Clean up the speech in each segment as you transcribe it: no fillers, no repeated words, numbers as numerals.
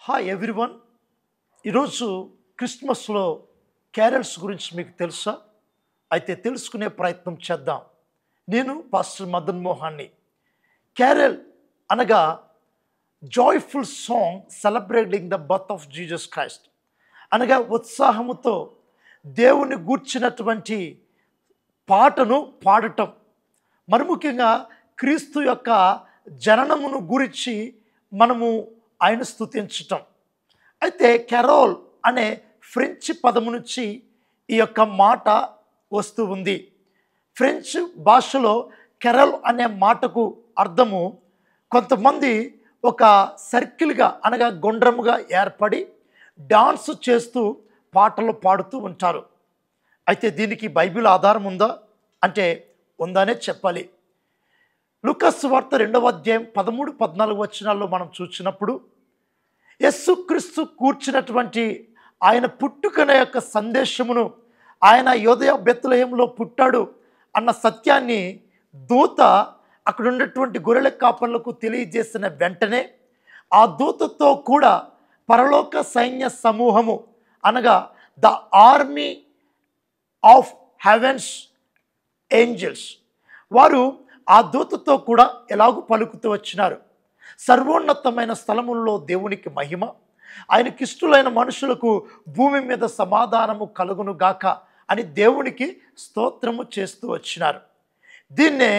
Hi everyone. ఈరోజు క్రిస్మస్లో carols గురించి మీకు తెలుసా? అయితే తెలుసుకునే ప్రయత్నం చేద్దాం. నేను పాస్టర్ మదన్ మోహన్ని. క్యారల్ అనగా joyful song celebrating the birth of Jesus Christ, అనగా ఉత్సాహముతో దేవుని గూర్చినటువంటి పాటను పాడటం, మరి ముఖ్యంగా క్రీస్తు యొక్క జననమును గురించి మనము ఆయన స్తుతించటం. అయితే కెరోల్ అనే ఫ్రెంచ్ పదము నుంచి ఈ యొక్క మాట వస్తూ ఉంది. ఫ్రెంచ్ భాషలో కెరోల్ అనే మాటకు అర్థము కొంతమంది ఒక సర్కిల్గా అనగా గుండ్రముగా ఏర్పడి డాన్స్ చేస్తూ పాటలు పాడుతూ ఉంటారు. అయితే దీనికి బైబిల్ ఆధారం ఉందా అంటే ఉందనే చెప్పాలి. లూకాసు వార్త 2వ అధ్యాయం 13-14 వచనాల్లో మనం చూసినప్పుడు యేసుక్రీస్తు కూర్చున్నటువంటి ఆయన పుట్టుకన యొక్క సందేశమును, ఆయన యోదయ బెత్లెహేములో పుట్టాడు అన్న సత్యాన్ని దూత అక్కడ ఉన్నటువంటి గొర్రెల కాపర్లకు తెలియజేసిన వెంటనే ఆ దూతతో కూడా పరలోక సైన్య సమూహము అనగా the army of heavens angels వారు ఆ దూతతో కూడా ఎలాగూ పలుకుతూ వచ్చినారు. సర్వోన్నతమైన స్థలముల్లో దేవునికి మహిమ, ఆయనకిష్టులైన మనుషులకు భూమి మీద సమాధానము కలుగును గాక అని దేవునికి స్తోత్రము చేస్తూ వచ్చినారు. దీన్నే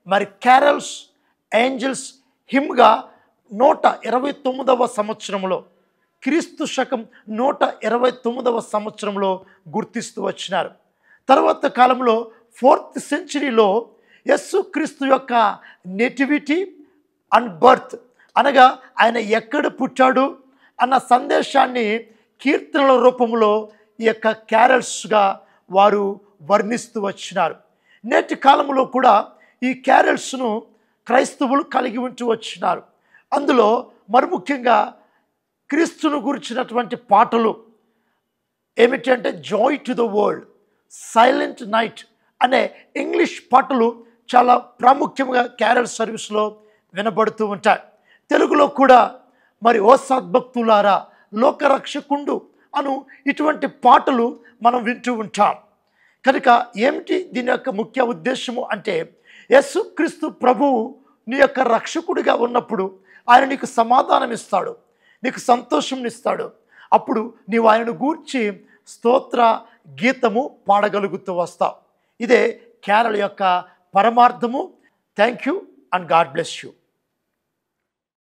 మరి క్యారల్స్ ఏంజల్స్ హిమ్గా 129వ సంవత్సరంలో, క్రీస్తు శకం 129వ సంవత్సరంలో గుర్తిస్తూ వచ్చినారు. తర్వాత కాలంలో 4th సెంచరీలో యేసుక్రీస్తు యొక్క నేటివిటీ అండ్ బర్త్ అనగా ఆయన ఎక్కడ పుట్టాడు అన్న సందేశాన్ని కీర్తనల రూపంలో ఈ యొక్క క్యారల్స్గా వారు వర్ణిస్తూ వచ్చినారు. నేటి కాలంలో కూడా ఈ క్యారల్స్ను క్రైస్తవులు కలిగి ఉంటూ వచ్చినారు. అందులో మరి ముఖ్యంగా క్రీస్తును గురించినటువంటి పాటలు ఏమిటి అంటే Joy to the world, silent night అనే ఇంగ్లీష్ పాటలు చాలా ప్రాముఖ్యంగా క్యారల్ సర్వీస్లో వినబడుతూ ఉంటాయి. తెలుగులో కూడా మరి ఓ సద్భక్తులారా, లోకరక్షకుండు అను ఇటువంటి పాటలు మనం వింటూ ఉంటాం. కనుక ఏమిటి దీని యొక్క ముఖ్య ఉద్దేశము అంటే, యేసుక్రీస్తు ప్రభువు నీ యొక్క రక్షకుడిగా ఉన్నప్పుడు ఆయన నీకు సమాధానం ఇస్తాడు, నీకు సంతోషం ఇస్తాడు. అప్పుడు నీవు ఆయనను గూర్చి స్తోత్ర గీతము పాడగలుగుతూ వస్తావు. ఇదే క్యారల్ యొక్క పరమార్థము. Thank you and God bless you.